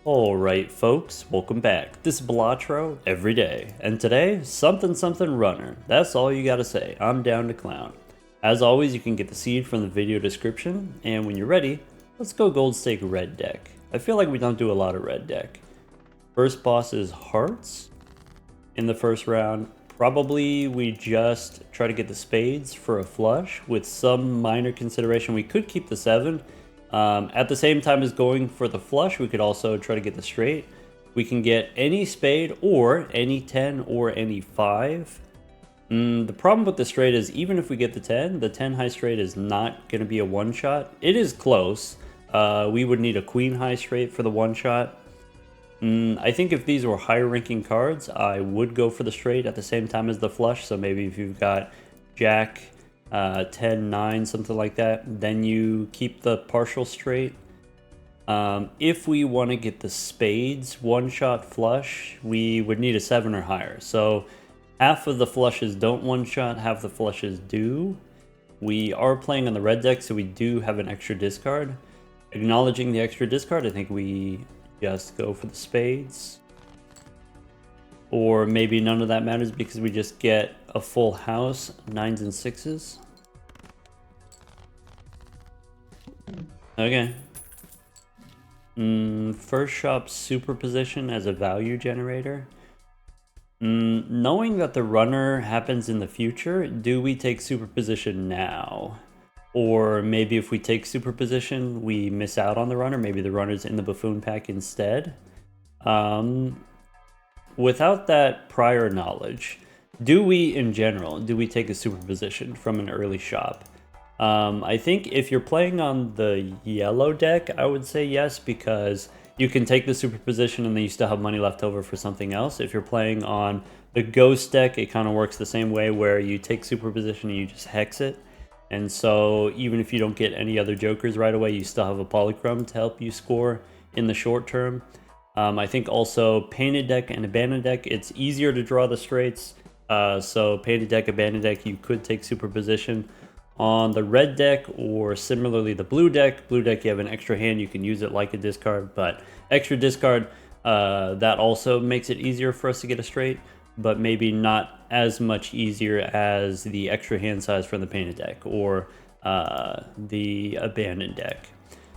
Alright folks, welcome back. This is Balatro every day, and today, something runner. That's all you gotta say, I'm down to clown. As always, you can get the seed from the video description, and when you're ready, let's go gold stake red deck. I feel like we don't do a lot of red deck. First boss is hearts. In the first round, probably we just try to get the spades for a flush. With some minor consideration, we could keep the 7. At the same time as going for the flush, we could also try to get the straight. We can get any spade or any 10 or any 5. The problem with the straight is even if we get the 10 high straight is not going to be a one-shot. It is close. We would need a queen high straight for the one-shot. I think if these were higher ranking cards, I would go for the straight at the same time as the flush. So maybe if you've got Jack, 10, 9, something like that, then you keep the partial straight. If we want to get the spades one-shot flush, we would need a 7 or higher. So half of the flushes don't one-shot, half the flushes do. We are playing on the red deck, so we do have an extra discard. Acknowledging the extra discard, I think we just go for the spades. Or maybe none of that matters because we just get a full house, 9s and 6s. Okay. First shop superposition as a value generator. Knowing that the runner happens in the future, do we take superposition now? Or maybe if we take superposition, we miss out on the runner. Maybe the runner's in the buffoon pack instead. Without that prior knowledge, do we take a superposition from an early shop? I think if you're playing on the yellow deck, I would say yes, because you can take the superposition and then you still have money left over for something else. If you're playing on the ghost deck, it kind of works the same way where you take superposition and you just hex it. And so even if you don't get any other jokers right away, you still have a polychrome to help you score in the short term. I think also painted deck and abandoned deck, it's easier to draw the straights. So painted deck, abandoned deck, you could take superposition. On the red deck or similarly the blue deck, you have an extra hand, you can use it like a discard, but extra discard, that also makes it easier for us to get a straight, but maybe not as much easier as the extra hand size from the painted deck or the abandoned deck.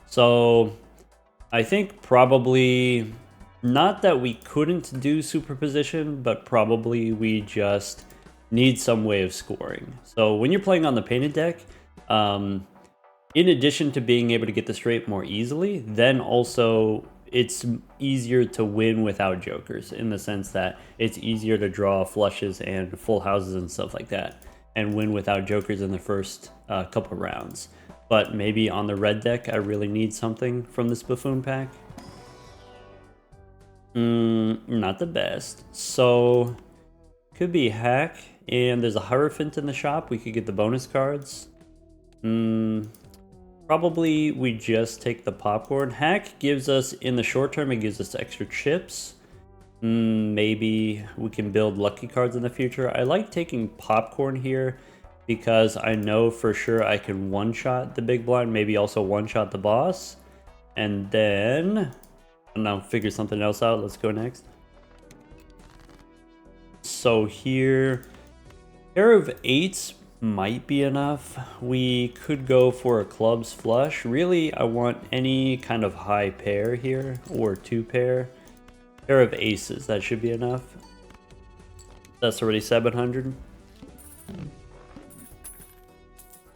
So I think probably not that we couldn't do superposition, but probably we just need some way of scoring. So when you're playing on the painted deck, in addition to being able to get the straight more easily, then also it's easier to win without jokers, in the sense that it's easier to draw flushes and full houses and stuff like that, and win without jokers in the first couple rounds. But maybe on the red deck, I really need something from this buffoon pack. Not the best. So could be hack, and there's a Hierophant in the shop. We could get the bonus cards. Probably we just take the popcorn. Hack gives us, in the short term, it gives us extra chips. Maybe we can build lucky cards in the future. I like taking popcorn here because I know for sure I can one-shot the big blind, maybe also one-shot the boss. And then, I don't know, figure something else out. Let's go next. So here, pair of 8s might be enough. We could go for a clubs flush. Really, I want any kind of high pair here, or 2 pair. Pair of aces, that should be enough. That's already 700.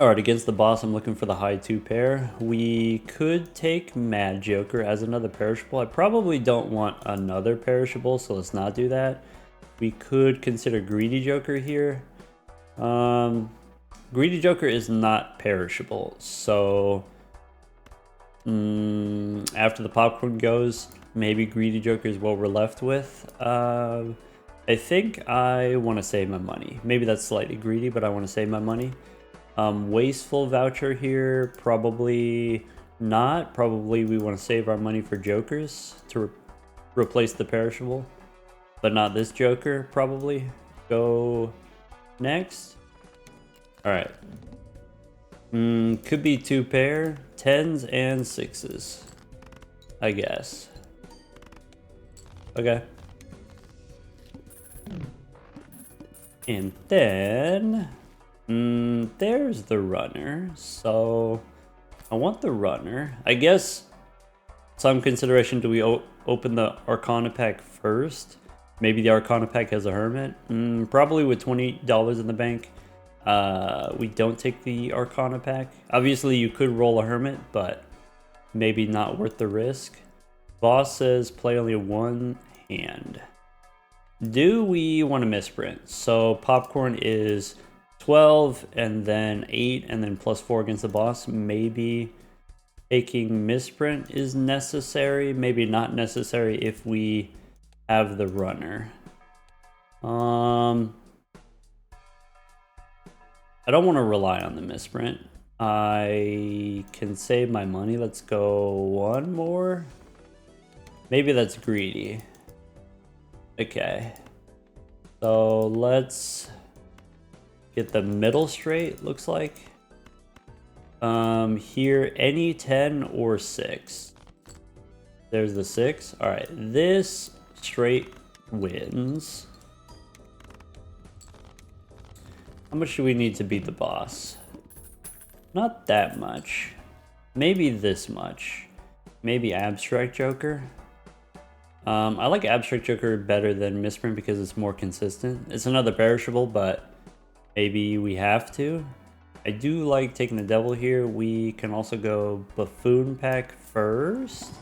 Alright, against the boss, I'm looking for the high 2 pair. We could take Mad Joker as another perishable. I probably don't want another perishable, so let's not do that. We could consider Greedy Joker here. Greedy Joker is not perishable, so after the popcorn goes, maybe Greedy Joker is what we're left with. I think I want to save my money. Maybe that's slightly greedy, but I want to save my money. Wasteful voucher here, probably not. Probably we want to save our money for jokers to replace the perishable, but not this joker, probably. Go next. Alright. Could be 2 pair, 10s and 6s, I guess. Okay. And then there's the runner. So I want the runner. I guess some consideration, do we open the Arcana pack first? Maybe the Arcana pack has a Hermit. Probably with $20 in the bank. We don't take the Arcana pack. Obviously, you could roll a Hermit, but maybe not worth the risk. Boss says play only one hand. Do we want to misprint? So Popcorn is 12 and then 8 and then plus 4 against the boss. Maybe taking misprint is necessary. Maybe not necessary if we have the runner. I don't want to rely on the misprint. I can save my money. Let's go one more. Maybe that's greedy. Okay. So let's get the middle straight, looks like. Here, any 10 or 6. There's the 6. All right, this straight wins. How much do we need to beat the boss? Not that much. Maybe this much. Maybe Abstract Joker. I like Abstract Joker better than Misprint because it's more consistent. It's another perishable, but maybe we have to. I do like taking the devil here. We can also go Buffoon pack first.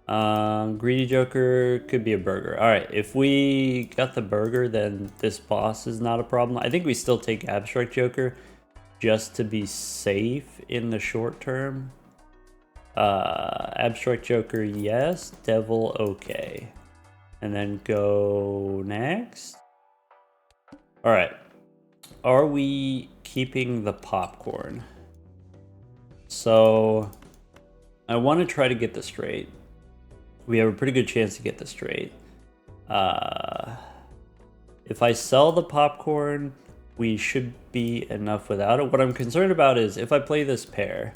Greedy Joker could be a burger. All right, if we got the burger, then this boss is not a problem. I think we still take Abstract Joker just to be safe in the short term. Abstract Joker, yes. Devil, okay. And then go next. All right. Are we keeping the popcorn? So I want to try to get this straight. We have a pretty good chance to get this straight. If I sell the popcorn, we should be enough without it. What I'm concerned about is if I play this pair,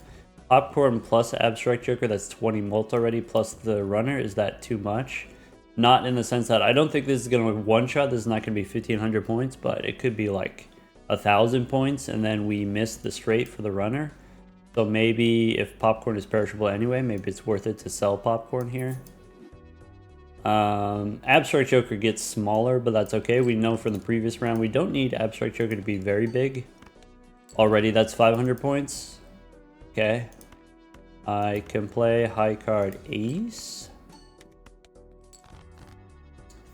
popcorn plus Abstract Joker, that's 20 mult already, plus the runner, is that too much? Not in the sense that I don't think this is going to one shot. This is not going to be 1,500 points, but it could be like 1,000 points, and then we miss the straight for the runner. So maybe if popcorn is perishable anyway, maybe it's worth it to sell popcorn here. Abstract Joker gets smaller, but that's okay. We know from the previous round we don't need Abstract Joker to be very big. Already that's 500 points. Okay. I can play high card Ace.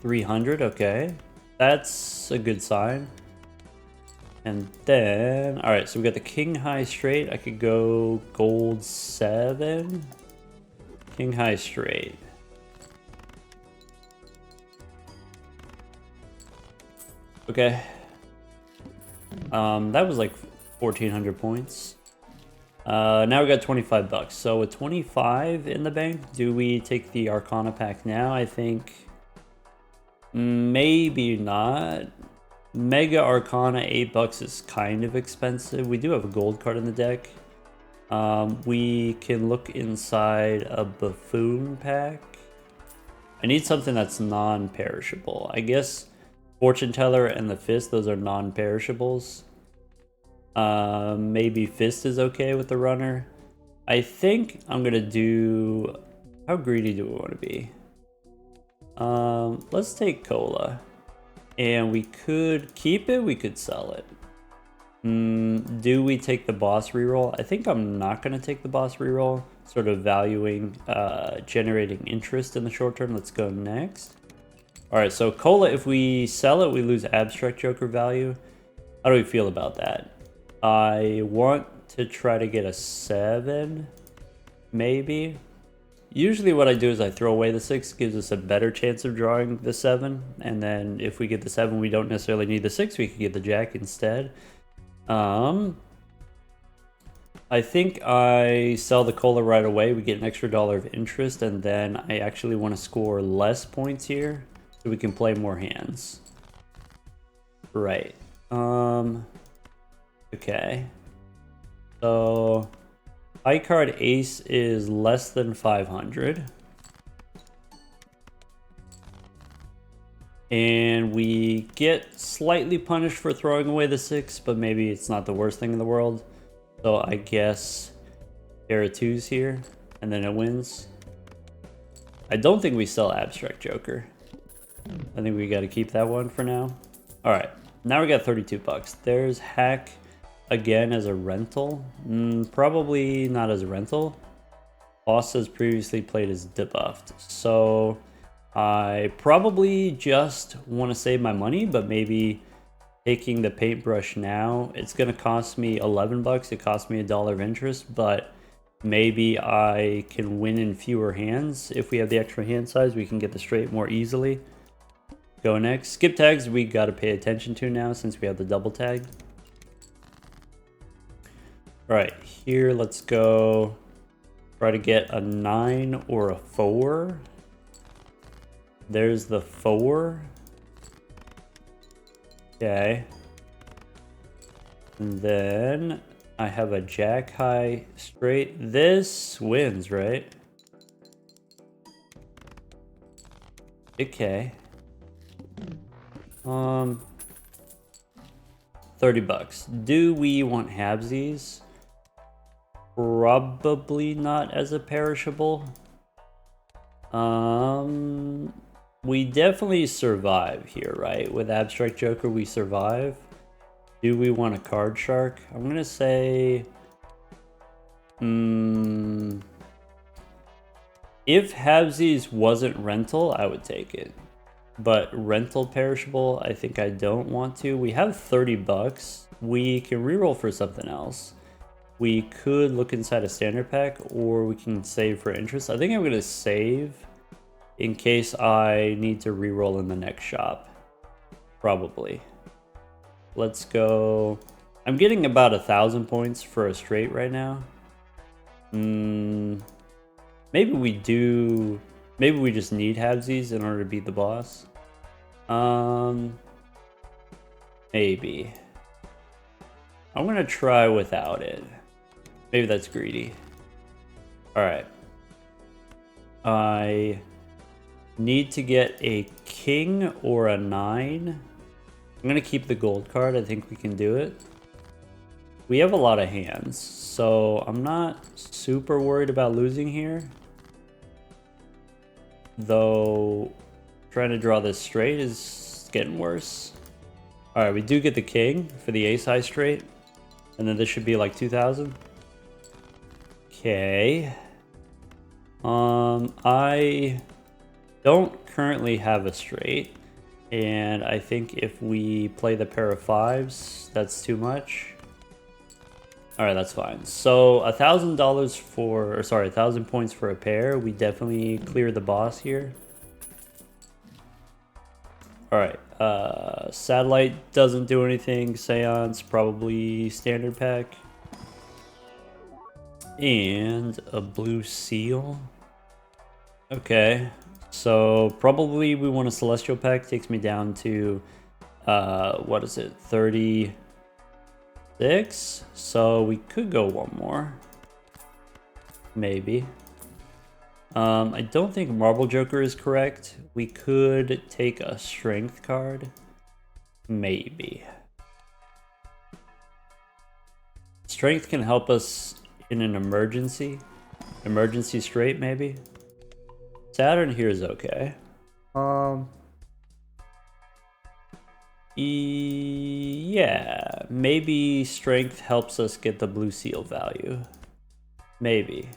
300, okay. That's a good sign. And then, all right, so we got the King High straight. I could go gold 7. King High straight. Okay. That was like 1,400 points. Now we got 25 bucks. So with 25 in the bank, do we take the Arcana pack now? I think maybe not. Mega Arcana, 8 bucks is kind of expensive. We do have a gold card in the deck. We can look inside a Buffoon pack. I need something that's non-perishable. I guess Fortune Teller and the Fist, those are non-perishables. Maybe Fist is okay with the runner. I think I'm gonna do... How greedy do we want to be? Let's take Cola. And we could keep it, we could sell it. Do we take the boss reroll? I think I'm not gonna take the boss reroll. Sort of valuing, generating interest in the short term. Let's go next. All right, so Cola, if we sell it, we lose Abstract Joker value. How do we feel about that? I want to try to get a 7, maybe. Usually what I do is I throw away the 6, gives us a better chance of drawing the 7. And then if we get the 7, we don't necessarily need the 6, we could get the Jack instead. I think I sell the Cola right away. We get an extra $1 of interest, and then I actually want to score less points here so we can play more hands. Right. Okay. So high card Ace is less than 500. And we get slightly punished for throwing away the 6, but maybe it's not the worst thing in the world. So I guess pair of 2s here, and then it wins. I don't think we sell Abstract Joker. I think we got to keep that one for now. All right, now we got 32 bucks. There's Hack again as a rental. Probably not as a rental. Boss has previously played as debuffed. So I probably just want to save my money, but maybe taking the paintbrush now, it's going to cost me 11 bucks. It cost me $1 of interest, but maybe I can win in fewer hands. If we have the extra hand size, we can get the straight more easily. Go next. Skip tags we got to pay attention to now since we have the double tag. All right, here let's go try to get a 9 or a 4. There's the 4. Okay. And then I have a jack high straight. This wins, right? Okay. 30 bucks. Do we want halvesies? Probably not as a perishable. We definitely survive here, right? With Abstract Joker, we survive. Do we want a card shark? I'm gonna say... if halvesies wasn't rental, I would take it. But rental perishable, I think I don't want to. We have 30 bucks. We can reroll for something else. We could look inside a standard pack, or we can save for interest. I think I'm gonna save in case I need to reroll in the next shop. Probably. Let's go. I'm getting about 1,000 points for a straight right now. Maybe we do. Maybe we just need halvesies in order to beat the boss. Maybe. I'm gonna try without it. Maybe that's greedy. Alright. I need to get a king or a 9. I'm gonna keep the gold card. I think we can do it. We have a lot of hands, so I'm not super worried about losing here. Though trying to draw this straight is getting worse. Alright, we do get the king for the ace high straight. And then this should be like 2,000. Okay. I don't currently have a straight. And I think if we play the pair of 5s, that's too much. Alright, that's fine. So $1,000 for, or sorry, 1,000 points for a pair. We definitely clear the boss here. Alright, satellite doesn't do anything. Seance, probably standard pack. And a blue seal. Okay, so probably we want a celestial pack. Takes me down to, what is it, 36? So we could go one more. Maybe. I don't think Marble Joker is correct. We could take a strength card. Maybe. Strength can help us in an emergency. Emergency straight, maybe. Saturn here is okay. Yeah, maybe strength helps us get the blue seal value. Maybe.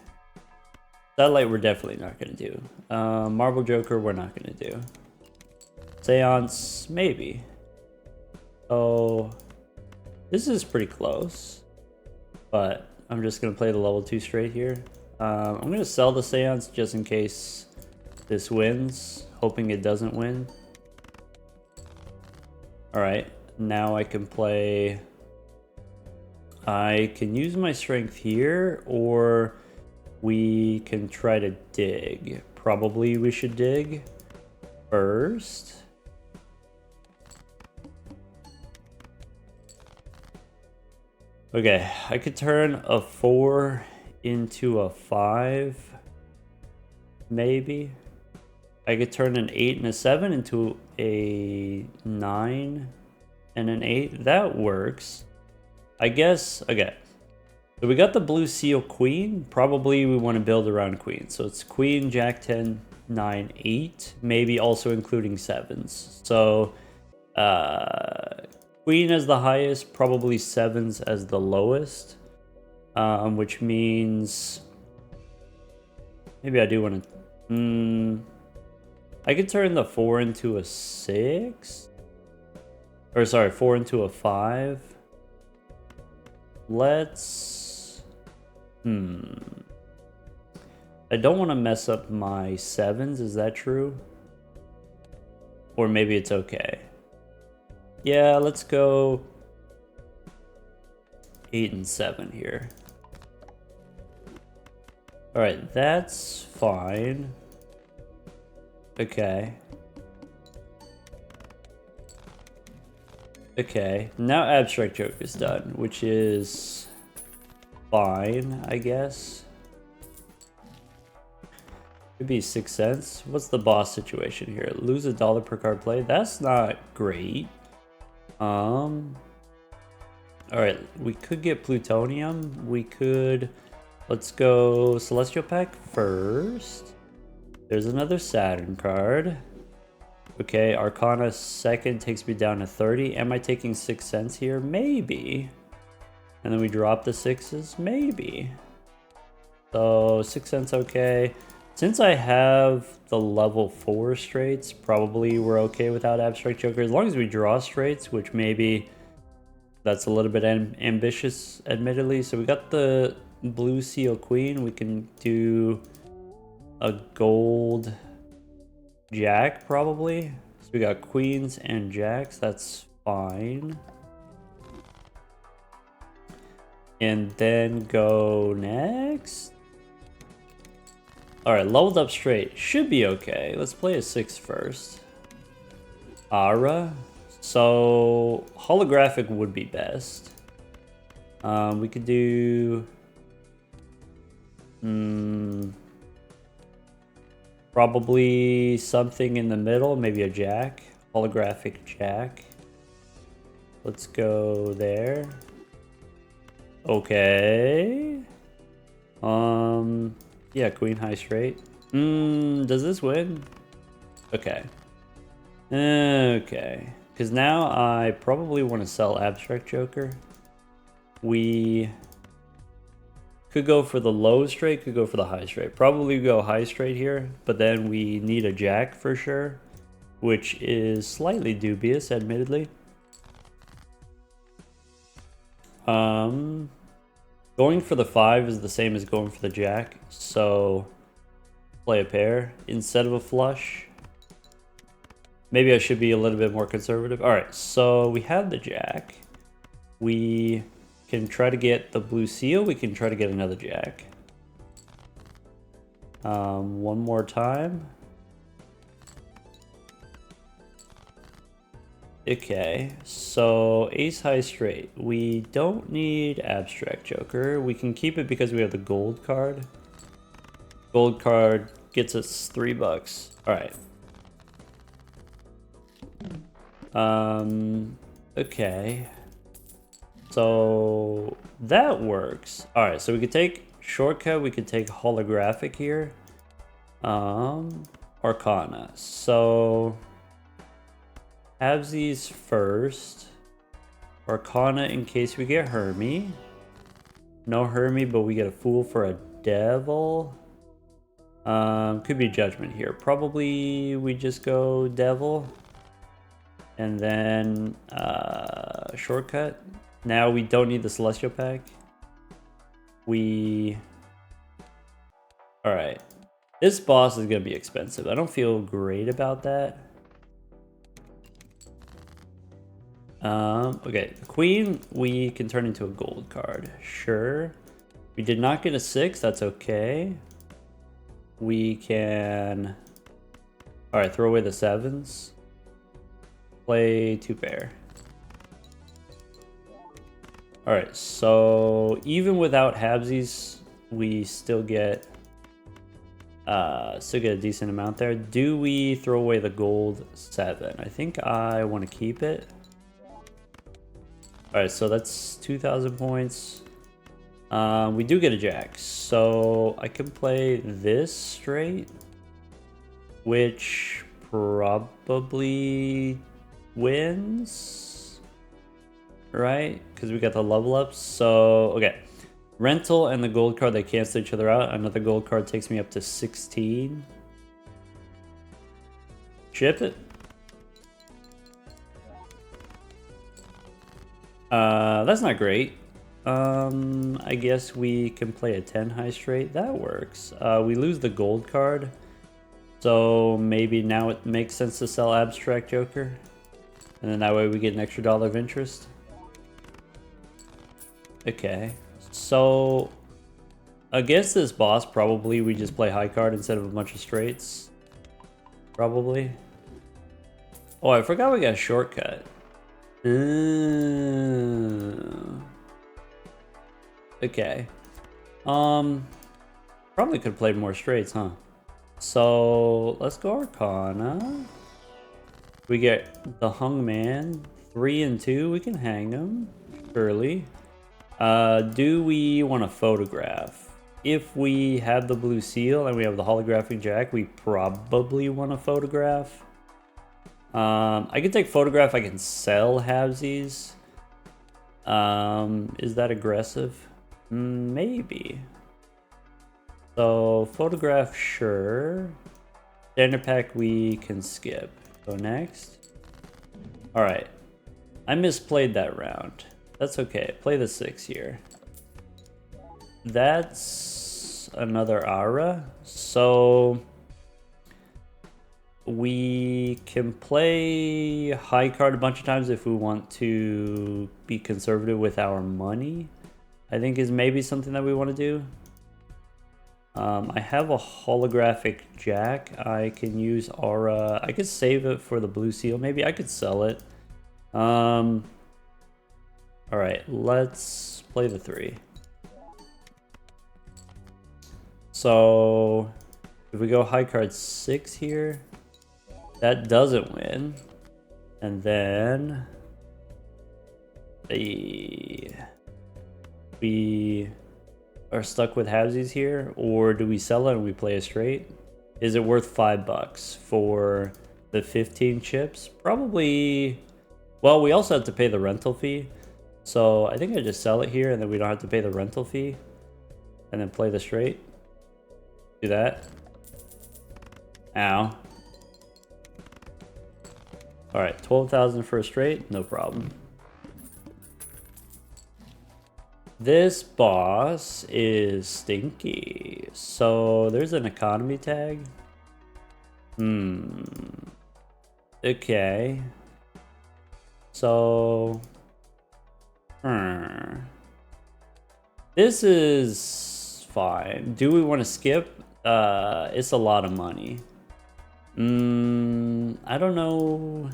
Satellite we're definitely not going to do. Marble Joker we're not going to do. Seance, maybe. Oh, this is pretty close. But I'm just going to play the level 2 straight here. I'm going to sell the Seance just in case this wins. Hoping it doesn't win. Alright, now I can play... I can use my strength here, or we can try to dig. Probably we should dig first. Okay, I could turn a 4 into a 5, maybe. I could turn an 8 and a 7 into a 9 and an 8. That works. I guess, okay. So we got the blue seal queen. Probably we want to build around queen. So it's queen, jack 10, 9, 8. Maybe also including 7s. So queen as the highest, probably 7s as the lowest. Which means maybe I do want to... I could turn the 4 into a 6. Or sorry, 4 into a 5. Let's... I don't want to mess up my 7s, is that true? Or maybe it's okay. Yeah, let's go 8 and 7 here. Alright, that's fine. Okay. Okay, now Abstract Joker is done, which is fine, I guess. Could be 6 cents. What's the boss situation here? Lose $1 per card play? That's not great. Alright, we could get Plutonium. We could... Let's go Celestial Pack first. There's another Saturn card. Okay, Arcana second takes me down to 30. Am I taking 6 cents here? Maybe. And then we drop the 6s? Maybe. So 6 cents, okay. Since I have the level 4 straights, probably we're okay without Abstract Joker. As long as we draw straights, which maybe that's a little bit ambitious, admittedly. So we got the blue seal queen. We can do a gold jack, probably. So we got queens and jacks. That's fine. And then go next. Alright, leveled up straight. Should be okay. Let's play a 6 first. Ara. So, holographic would be best. We could do... probably something in the middle. Maybe a jack. Holographic jack. Let's go there. Okay. Yeah, queen high straight. Does this win? Okay. Okay. Because now I probably want to sell Abstract Joker. We could go for the low straight, could go for the high straight. Probably go high straight here, but then we need a jack for sure, which is slightly dubious, admittedly. Going for the 5 is the same as going for the jack, so play a pair instead of a flush. Maybe I should be a little bit more conservative. Alright, so we have the jack. We can try to get the blue seal. We can try to get another jack. One more time. Okay, so ace high straight. We don't need Abstract Joker. We can keep it because we have the gold card. Gold card gets us $3. Alright. Okay. So that works. Alright, so we could take shortcut, we could take holographic here. Arcana. So have these first. Arcana in case we get Hermie. No Hermie, but we get a Fool for a Devil. Could be Judgment here. Probably we just go Devil. And then shortcut. Now we don't need the Celestial Pack. Alright. This boss is going to be expensive. I don't feel great about that. Okay, the queen we can turn into a gold card. Sure. We did not get a 6, that's okay. We can... Alright, throw away the 7s. Play 2 pair. Alright, so even without halvesies, we still get Still get a decent amount there. Do we throw away the gold 7? I think I want to keep it. Alright, so that's 2,000 points. We do get a jack, so I can play this straight, which probably wins, right? Because we got the level ups. So, okay. Rental and the gold card, they cancel each other out. Another gold card takes me up to 16. Ship it. That's not great. I guess we can play a 10 high straight. That works. We lose the gold card. So maybe now it makes sense to sell Abstract Joker. And then that way we get an extra $1 of interest. Okay. So against this boss, probably we just play high card instead of a bunch of straights. Probably. Oh, I forgot we got a shortcut. Okay. Probably could have played more straights, huh? So let's go Arcana. We get the Hung Man, 3 and 2. We can hang him, surely. Do we want to photograph? If we have the blue seal and we have the holographic jack, we probably want to photograph. I can take photograph. I can sell halvesies. Is that aggressive? Maybe. So photograph, sure. Standard pack we can skip. Go next. All right. I misplayed that round. That's okay. Play the 6 here. That's another aura. So we can play high card a bunch of times if we want to be conservative with our money. I think is maybe something that we want to do. I have a holographic jack. I can use aura. I could save it for the blue seal. Maybe I could sell it. All right, let's play the 3. So if we go high card 6 here, that doesn't win. And then we are stuck with halvesies here, or do we sell it and we play a straight? Is it worth $5 for the 15 chips? Probably. Well, we also have to pay the rental fee. So I think I just sell it here and then we don't have to pay the rental fee. And then play the straight. Do that. Ow. Alright, 12,000 for a straight, no problem. This boss is stinky. So there's an economy tag. Okay. So this is fine. Do we want to skip? It's a lot of money. I don't know.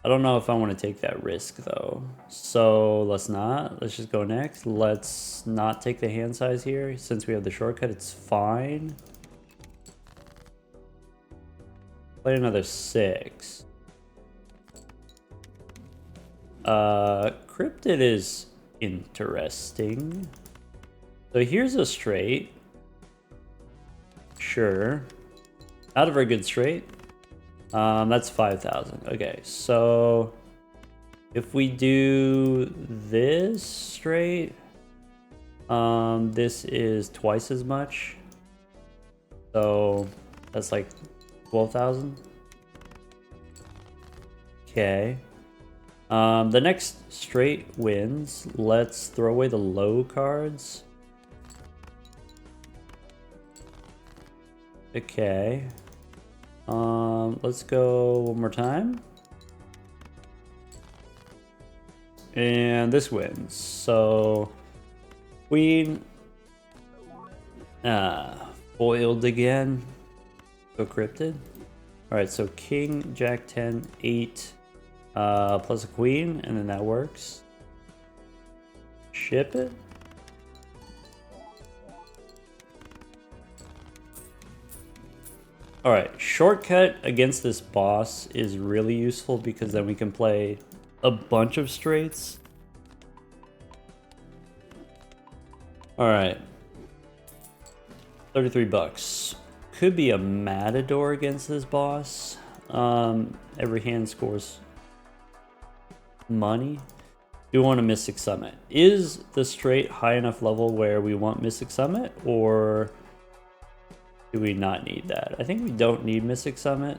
I don't know if I want to take that risk though. So let's not. Let's just go next. Let's not take the hand size here. Since we have the shortcut, it's fine. Play another 6. Cryptid is interesting. So here's a straight. Sure. Not a very good straight. That's 5,000. Okay, so if we do this straight, this is twice as much. So that's like 12,000. Okay. The next straight wins. Let's throw away the low cards. Okay. Let's go one more time. And this wins. So queen foiled again. Go cryptid. Alright, so king, jack 10, 8 plus a queen, and then that works. Ship it. Alright, shortcut against this boss is really useful because then we can play a bunch of straights. Alright. 33 bucks. Could be a Matador against this boss. Every hand scores money. Do we want a Mystic Summit? Is the straight high enough level where we want Mystic Summit, or do we not need that? I think we don't need Mystic Summit.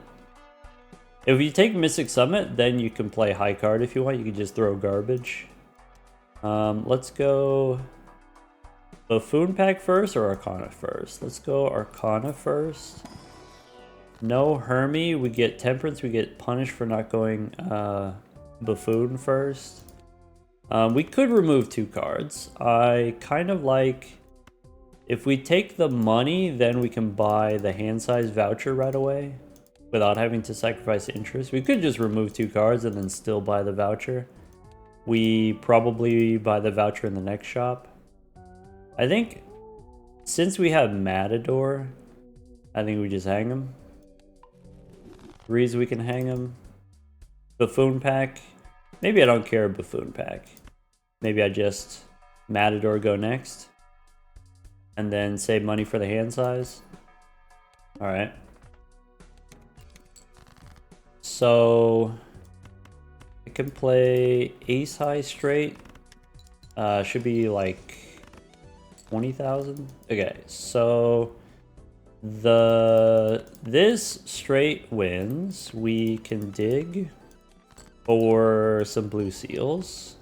If you take Mystic Summit, then you can play high card if you want. You can just throw garbage. Let's go Buffoon Pack first or Arcana first? Let's go Arcana first. No Hermie. We get Temperance. We get punished for not going Buffoon first. We could remove 2 cards. I kind of like... If we take the money, then we can buy the hand size voucher right away without having to sacrifice interest. We could just remove 2 cards and then still buy the voucher. We probably buy the voucher in the next shop. I think since we have Matador, I think we just hang him. Reason we can hang him. Buffoon Pack. Maybe I don't care Buffoon Pack. Maybe I just Matador go next. And then save money for the hand size. Alright. So I can play Ace High straight. Should be like 20,000. Okay, so this straight wins. We can dig for some blue seals.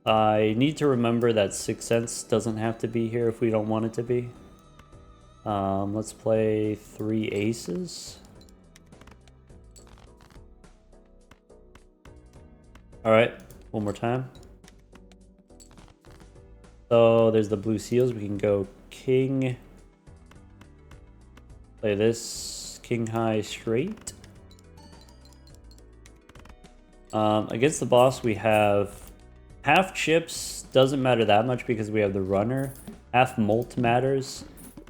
I need to remember that Sixth Sense doesn't have to be here if we don't want it to be. Let's play 3 aces. Alright, one more time. So there's the blue seals. We can go king. Play this king high straight. Against the boss we have half chips. Doesn't matter that much because we have the runner. Half molt matters.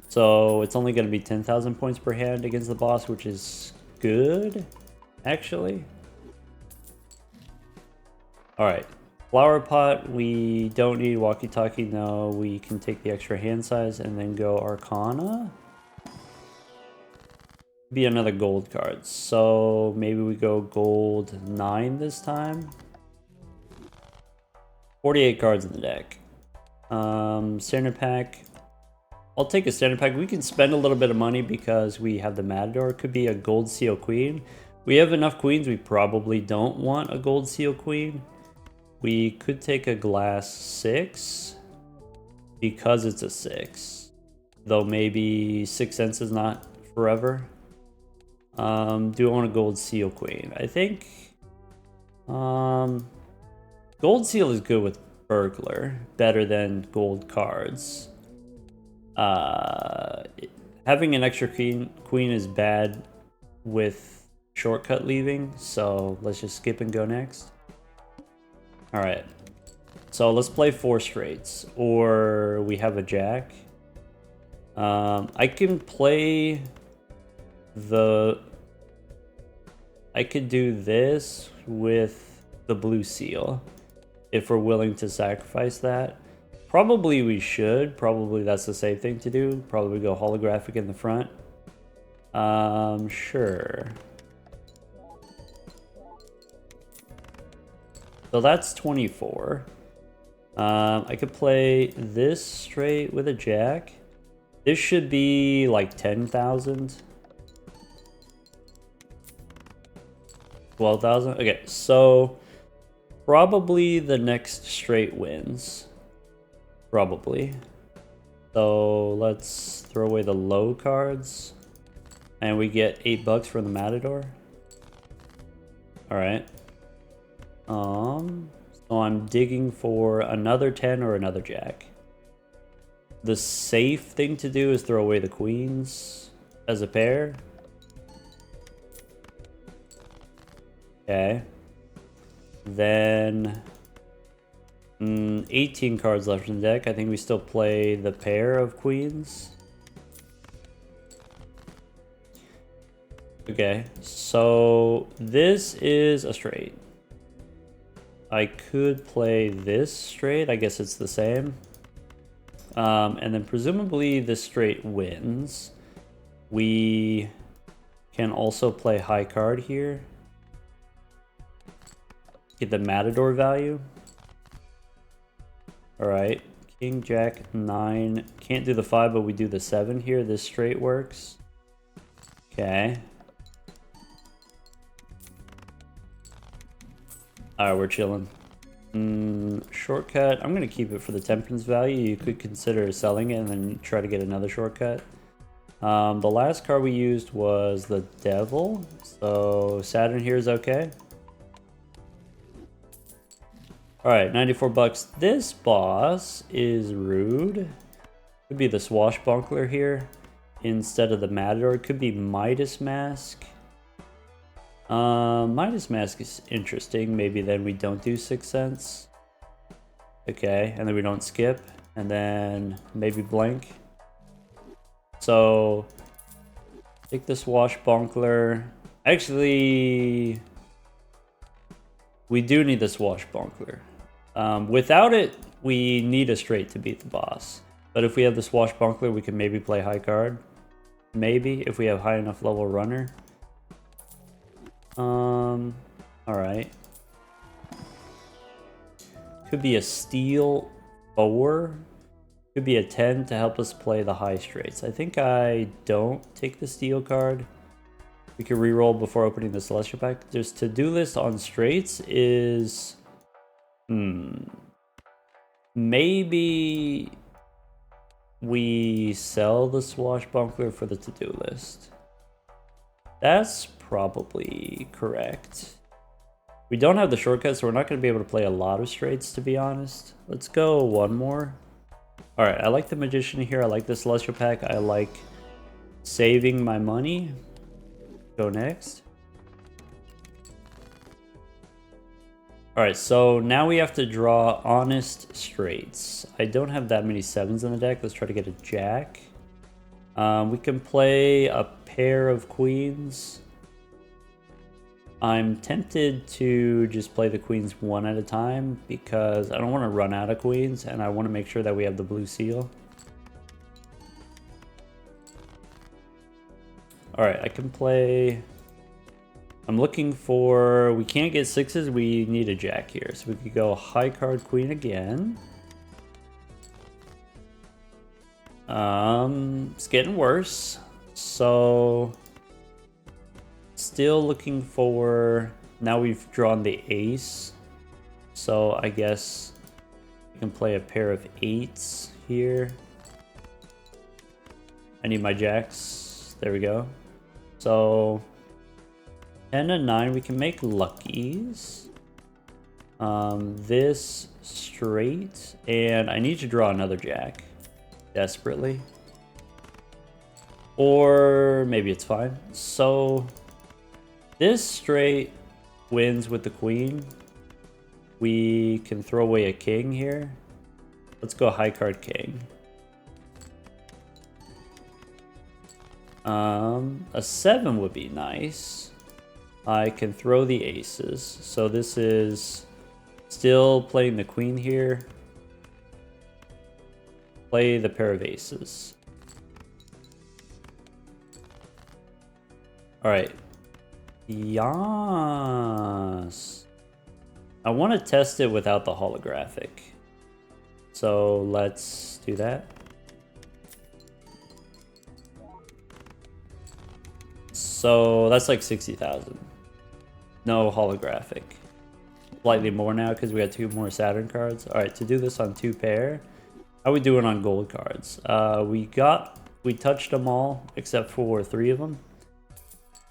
So it's only going to be 10,000 points per hand against the boss, which is good, actually. Alright. Flower pot, we don't need walkie-talkie, no. We can take the extra hand size and then go Arcana. Be another gold card. So maybe we go gold 9 this time. 48 cards in the deck. Standard pack. I'll take a standard pack. We can spend a little bit of money because we have the Matador. It could be a gold seal queen. We have enough queens. We probably don't want a gold seal queen. We could take a glass 6 because it's a 6. Though maybe Sixth Sense is not forever. Do I want a gold seal queen? I think gold seal is good with burglar. Better than gold cards. Having an extra queen is bad with shortcut leaving. So let's just skip and go next. Alright, so let's play 4 straights, or we have a jack. I can play I could do this with the blue seal, if we're willing to sacrifice that. Probably we should, probably that's the safe thing to do. Probably go holographic in the front. Sure. So that's 24. I could play this straight with a jack. This should be like 10,000. 12,000. Okay, so probably the next straight wins. Probably. So let's throw away the low cards. And we get $8 for the Matador. Alright. So I'm digging for another 10 or another jack. The safe thing to do is throw away the queens as a pair. Okay. Then 18 cards left in the deck. I think we still play the pair of queens. Okay, so this is a straight. I could play this straight. I guess it's the same. And then presumably this straight wins. We can also play high card here. Get the Matador value. Alright, King, Jack, 9. Can't do the 5, but we do the 7 here. This straight works. Okay. Alright, we're chilling. Shortcut. I'm going to keep it for the temperance value. You could consider selling it and then try to get another shortcut. The last card we used was the Devil. So Saturn here is okay. Alright, 94 bucks. This boss is rude. Could be the Swashbuckler here instead of the Matador. It could be Midas Mask. Midas Mask is interesting. Maybe then we don't do 6 cents. Okay, and then we don't skip. And then maybe blank. So, take the Swashbuckler. Actually, we do need the Swashbuckler. Without it, we need a straight to beat the boss. But if we have the Swashbuckler, we can maybe play high card. Maybe, if we have high enough level runner. Alright. Could be a steel 4. Could be a 10 to help us play the high straights. I think I don't take the steel card. We can reroll before opening the Celestial Pack. Just to-do list on straights is... Maybe we sell the Swashbuckler for the to-do list. That's probably correct. We don't have the shortcut, so we're not going to be able to play a lot of straights, to be honest. Let's go one more. Alright, I like the Magician here. I like the Celestial Pack. I like saving my money. Go next. Alright, so now we have to draw honest straights. I don't have that many 7s in the deck. Let's try to get a Jack. We can play a pair of queens. I'm tempted to just play the queens one at a time because I don't want to run out of queens and I want to make sure that we have the blue seal. Alright, I can play... I'm looking for... We can't get 6s, we need a Jack here. So we could go high card queen again. It's getting worse. So... Still looking for... Now we've drawn the ace. So I guess we can play a pair of 8s here. I need my jacks. There we go. So 10 and 9, we can make luckies. This straight. And I need to draw another jack. Desperately. Or maybe it's fine. So... This straight wins with the queen. We can throw away a king here. Let's go high card king. A 7 would be nice. I can throw the aces. So this is still playing the queen here. Play the pair of aces. Alright. Yes. I want to test it without the holographic. So let's do that. So that's like 60,000. No holographic. Slightly more now because we got 2 more Saturn cards. Alright, to do this on 2 pair. How we doing on gold cards? We touched them all except for 3 of them.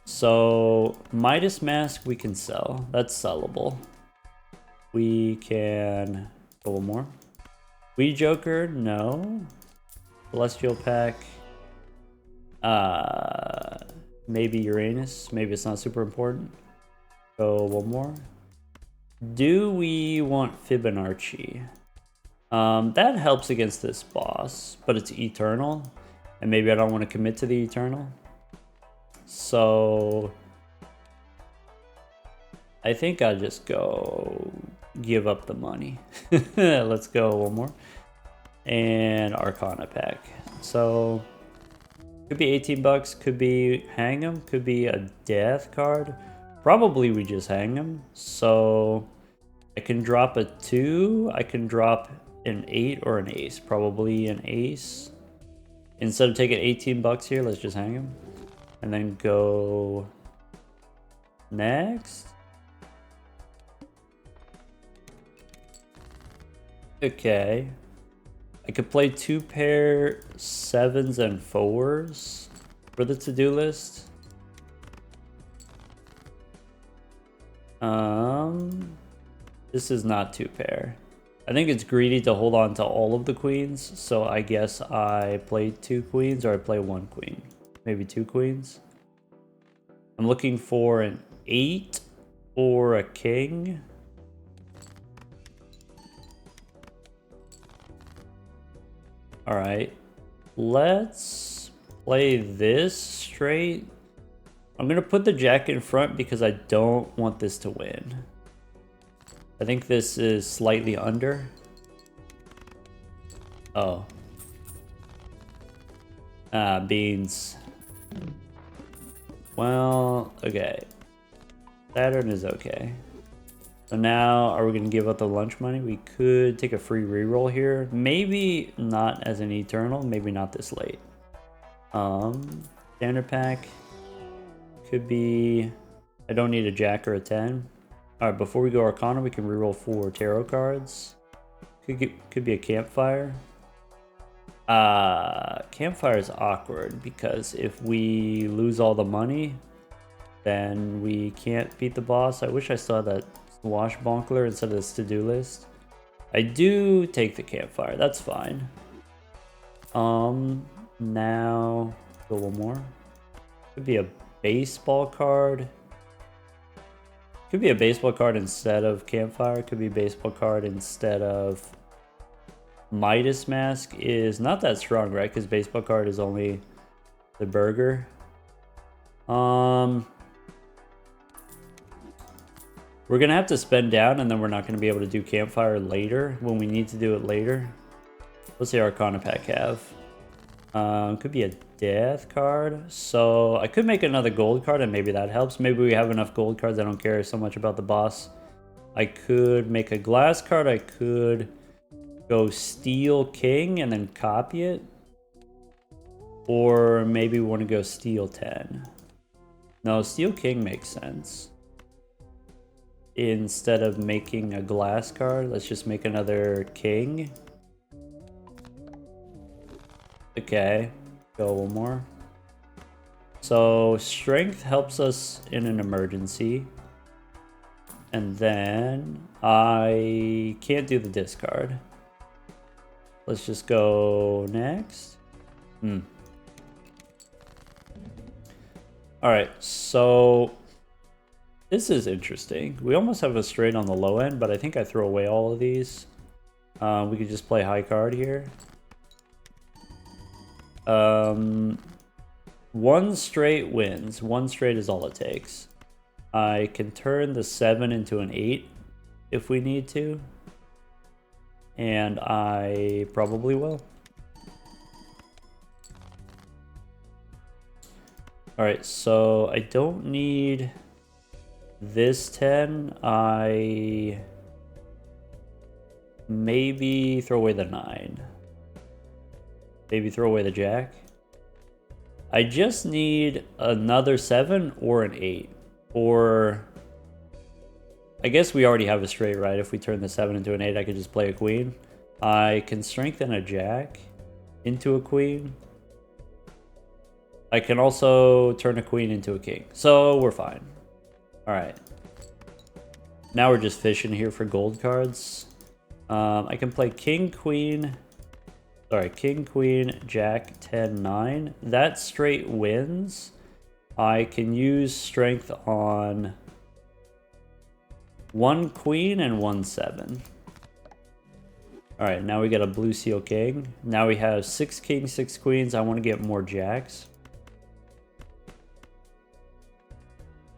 So, Midas Mask we can sell. That's sellable. We can... Go one more. We Joker, no. Celestial Pack. Maybe Uranus. Maybe it's not super important. Go one more. Do we want Fibonacci? That helps against this boss, but it's eternal. And maybe I don't want to commit to the eternal. So I think I'll just go give up the money. Let's go one more. And Arcana pack. So could be 18 bucks, could be hang 'em, could be a death card. Probably we just hang 'em. So I can drop a 2, I can drop an 8 or an ace. Probably an ace. Instead of taking 18 bucks here, let's just hang 'em. And then go next. Okay. I could play 2 pair 7s and 4s for the to-do list. This is not 2 pair. I think it's greedy to hold on to all of the queens, so I guess I play 2 queens or I play 1 queen. Maybe 2 queens. I'm looking for an 8 or a king. Alright, let's play this straight. I'm gonna put the jack in front because I don't want this to win. I think this is slightly under. Oh. Ah, beans. Well, okay. Saturn is okay. So now, are we going to give up the lunch money? We could take a free reroll here. Maybe not as an eternal. Maybe not this late. Standard pack. Could be... I don't need a jack or a 10. Alright, before we go Arcana, we can reroll 4 tarot cards. Could be a campfire. Campfire is awkward because if we lose all the money, then we can't beat the boss. I wish I still had that swashbuckler instead of this to-do list. I do take the campfire, that's fine. Now go one more. Could be a baseball card. Could be a baseball card instead of campfire. Could be a baseball card instead of Midas Mask. Is not that strong, right? Because baseball card is only the burger. We're gonna have to spend down, and then we're not gonna be able to do campfire later when we need to do it later. What's the Arcana pack have? Could be a death card. So I could make another gold card, and maybe that helps. Maybe we have enough gold cards. I don't care so much about the boss. I could make a glass card. I could go steal king and then copy it. Or maybe we want to go steal 10. No, steal king makes sense. Instead of making a glass card, let's just make another king. Okay, go one more. So strength helps us in an emergency. And then I can't do the discard. Let's just go next. Alright, so this is interesting. We almost have a straight on the low end, but I think I throw away all of these. We could just play high card here. One straight wins. One straight is all it takes. I can turn the 7 into an 8 if we need to. And I probably will. Alright, so I don't need this 10. I maybe throw away the 9. Maybe throw away the jack. I just need another 7 or an 8. Or I guess we already have a straight, right? If we turn the 7 into an 8, I could just play a queen. I can strengthen a jack into a queen. I can also turn a queen into a king. So we're fine. Alright. Now we're just fishing here for gold cards. I can play king, queen. Sorry, king, queen, jack, 10, 9. That straight wins. I can use strength on 1 queen and 1 7. Alright, now we got a blue seal king. Now we have 6 kings, 6 queens. I want to get more jacks.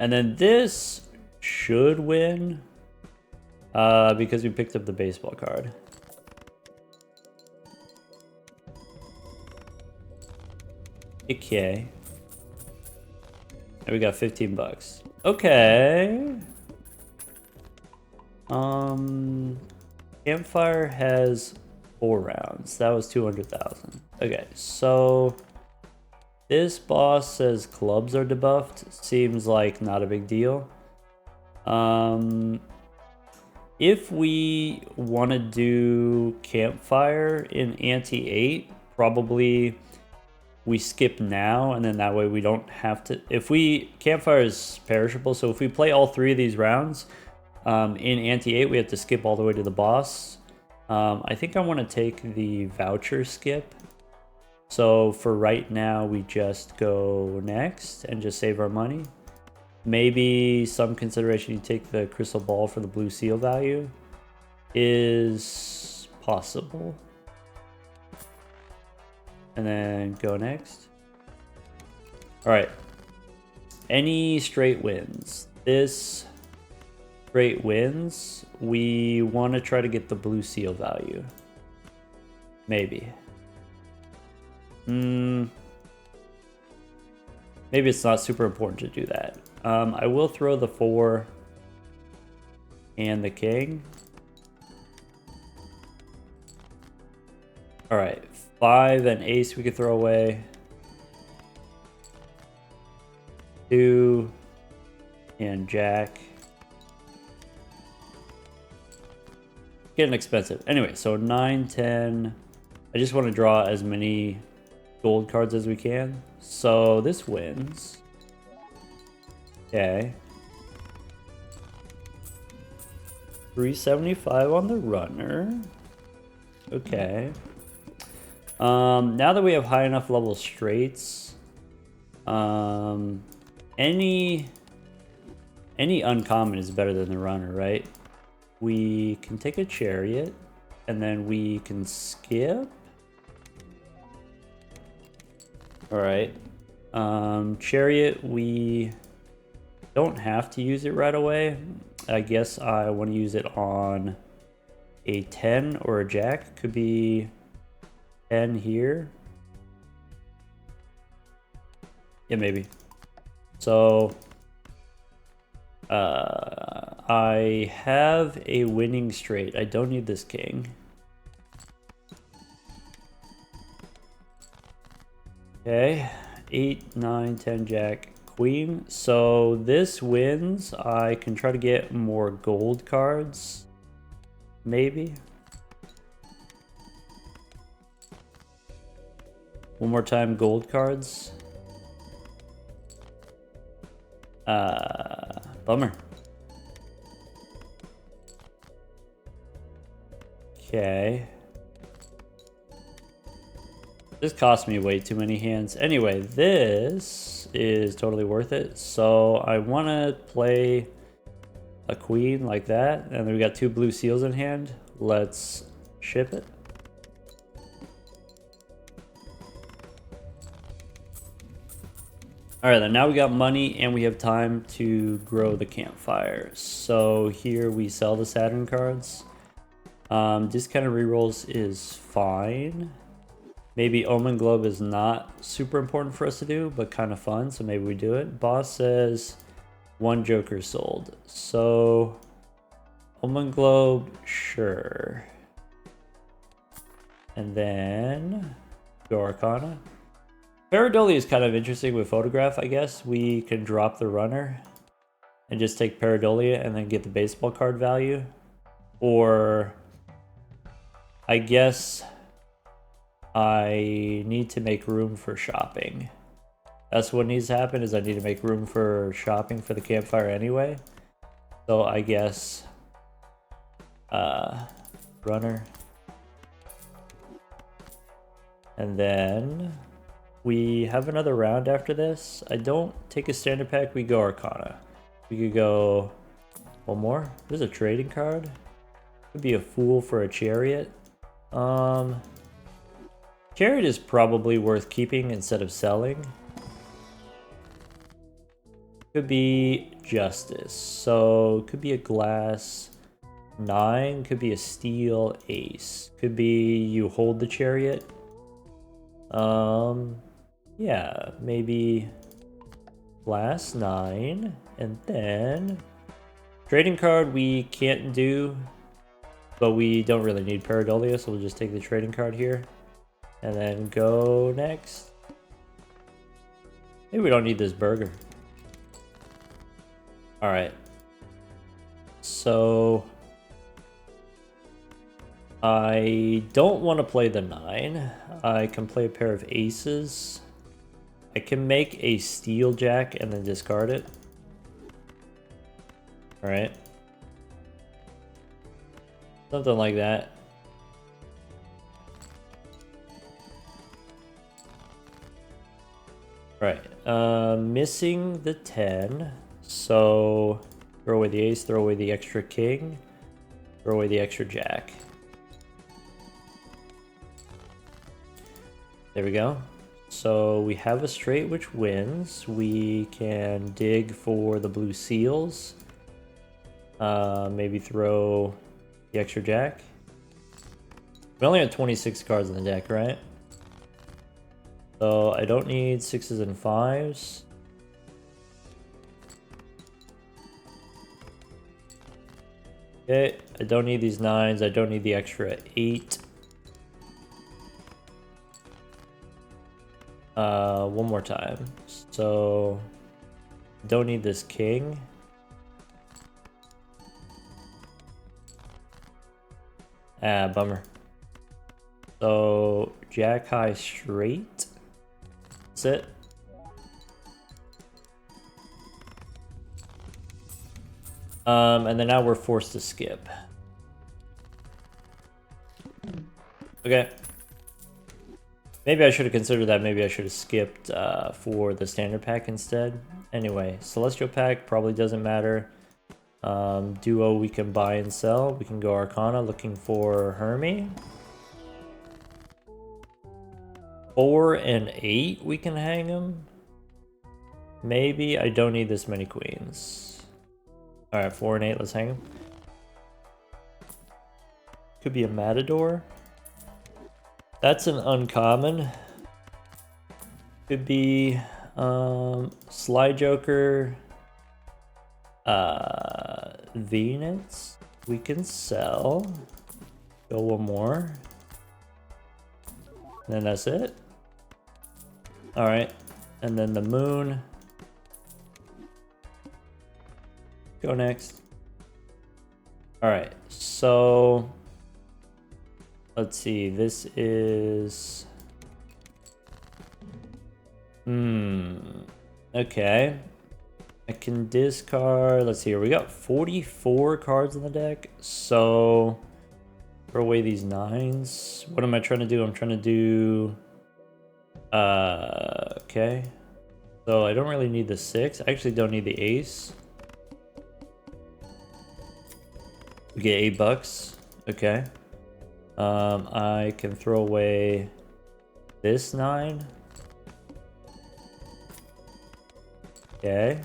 And then this should win because we picked up the baseball card. Okay. And we got 15 bucks. Okay. Campfire has 4 rounds. That was 200,000. Okay, so this boss says clubs are debuffed. Seems like not a big deal. If we want to do campfire in ante 8, probably we skip now, and then that way we don't have to. If we campfire is perishable, so if we play all 3 of these rounds in ante 8, we have to skip all the way to the boss. I think I want to take the voucher skip. So for right now, we just go next and just save our money. Maybe some consideration, you take the crystal ball for the blue seal value is possible. And then go next. All right. Any straight wins. This straight wins. We want to try to get the blue seal value. Maybe. Maybe it's not super important to do that. I will throw the 4 and the king. All right, 5 and ace we could throw away. 2 and jack. Getting expensive. Anyway, so 9, 10. I just want to draw as many gold cards as we can. So this wins. Okay. 375 on the runner. Okay. Now that we have high enough level straights, any uncommon is better than the runner, right? We can take a chariot, and then we can skip. All right. Chariot, we don't have to use it right away. I guess I want to use it on a 10 or a jack. Could be 10 here. Yeah, maybe. So I have a winning straight. I don't need this king. Okay, 8, 9, 10, jack, queen. So this wins. I can try to get more gold cards. Maybe. One more time, gold cards. Bummer. Okay. This cost me way too many hands. Anyway, this is totally worth it. So I want to play a queen like that. And then we got 2 blue seals in hand. Let's ship it. All right, then now we got money and we have time to grow the campfire. So here we sell the Saturn cards. This kind of rerolls is fine. Maybe Omen Globe is not super important for us to do, but kind of fun, so maybe we do it. Boss says 1 Joker sold. So Omen Globe, sure. And then go Arcana. Pareidolia is kind of interesting with Photograph, I guess. We can drop the runner and just take Pareidolia and then get the baseball card value. Or I guess I need to make room for shopping. That's what needs to happen, is I need to make room for shopping for the campfire anyway. So I guess runner. And then we have another round after this. I don't take a standard pack, we go Arcana. We could go one more. There's a trading card. Could be a fool for a chariot. Chariot is probably worth keeping instead of selling. Could be justice. So could be a glass 9, could be a steel ace. Could be you hold the chariot. Yeah, maybe glass 9, and then trading card we can't do, but we don't really need Pareidolia, so we'll just take the trading card here and then go next. Maybe we don't need this burger. All right, so I don't want to play the 9. I can play a pair of aces. I can make a steel jack and then discard it. All right. Something like that. Right. Missing the 10. So throw away the ace, throw away the extra king, throw away the extra jack. There we go. So we have a straight which wins. We can dig for the blue seals. Maybe throw the extra jack. We only have 26 cards in the deck, right? So I don't need 6s and 5s. Okay, I don't need these 9s. I don't need the extra 8. One more time. So don't need this king. Ah, bummer. So jack high straight. That's it. And then now we're forced to skip. Okay. Maybe I should have considered that. Maybe I should have skipped for the standard pack instead. Anyway, Celestial pack probably doesn't matter. Duo we can buy and sell. We can go Arcana looking for Hermie. 4 and 8 we can hang him. Maybe I don't need this many queens. Alright, 4 and 8, let's hang him. Could be a Matador. That's an uncommon. Could be Sly Joker. Venus. We can sell. Go one more. And then that's it. Alright. And then the moon. Go next. Alright, so let's see, this is okay. I can discard, let's see here, we got 44 cards in the deck, so throw away these 9s. What am I trying to do? I'm trying to do okay. So I don't really need the 6. I actually don't need the ace. We get $8. Okay. I can throw away this 9. Okay.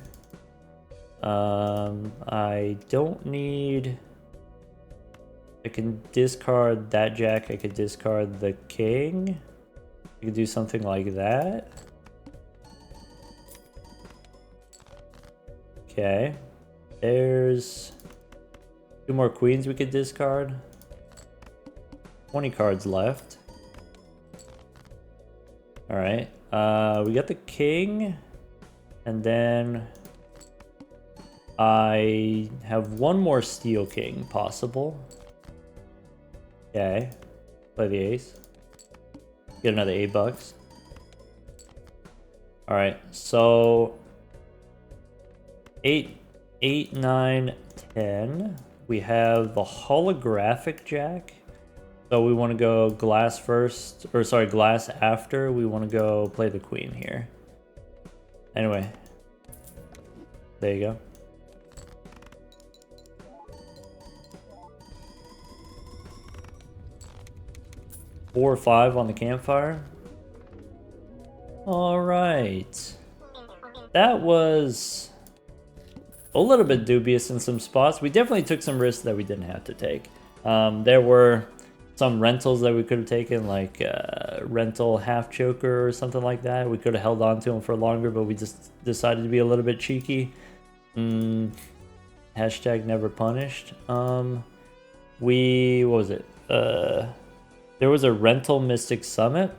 I don't need... I can discard that jack. I could discard the king. I could do something like that. Okay. There's 2 more queens we could discard. 20 cards left. Alright. We got the king. And then I have 1 more steel king possible. Okay. Play the ace. Get another $8. Alright, so 8, 9, 10. We have the holographic jack. So we want to go glass first, or sorry, glass after. We want to go play the queen here. Anyway, there you go. Four or 5 on the campfire. All right, that was a little bit dubious in some spots. We definitely took some risks that we didn't have to take. There were some rentals that we could have taken, like rental half choker or something like that. We could have held on to them for longer, but we just decided to be a little bit cheeky. Hashtag never punished. What was it? There was a rental Mystic Summit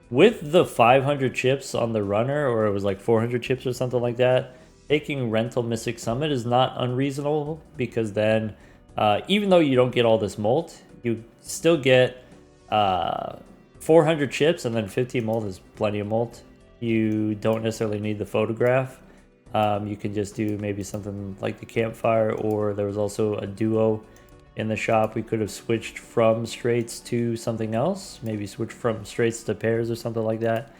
with the 500 chips on the runner, or it was like 400 chips or something like that. Taking rental Mystic Summit is not unreasonable, because then even though you don't get all this molt, you still get 400 chips, and then 50 molt is plenty of molt. You don't necessarily need the photograph. You can just do maybe something like the campfire, or there was also a duo in the shop. We could have switched from straights to something else, maybe switch from straights to pairs or something like that.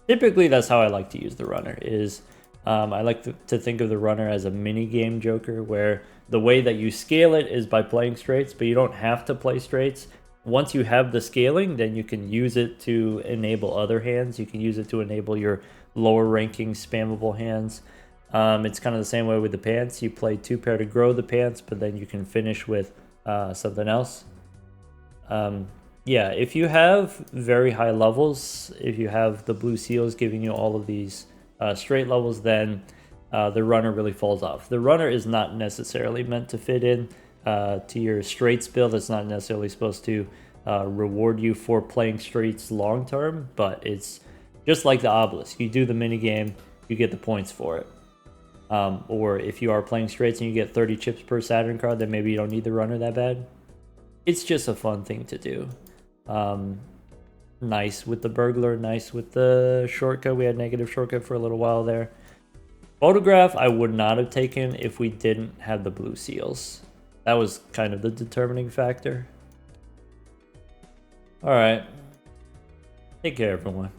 Typically, that's how I like to use the runner. I like to think of the runner as a mini game joker, where the way that you scale it is by playing straights, but you don't have to play straights. Once you have the scaling, then you can use it to enable other hands. You can use it to enable your lower ranking spammable hands. It's kind of the same way with the pants. You play 2 pair to grow the pants, but then you can finish with something else. Yeah, if you have very high levels, if you have the blue seals giving you all of these straight levels, then the runner really falls off. The runner is not necessarily meant to fit in to your straights build. It's not necessarily supposed to reward you for playing straights long term, but it's just like the obelisk. You do the mini game, you get the points for it. Or if you are playing straights and you get 30 chips per Saturn card, then maybe you don't need the runner that bad. It's just a fun thing to do. Nice with the burglar, nice with the shortcut. We had negative shortcut for a little while there. Photograph I would not have taken if we didn't have the blue seals. That was kind of the determining factor. Alright. Take care, everyone.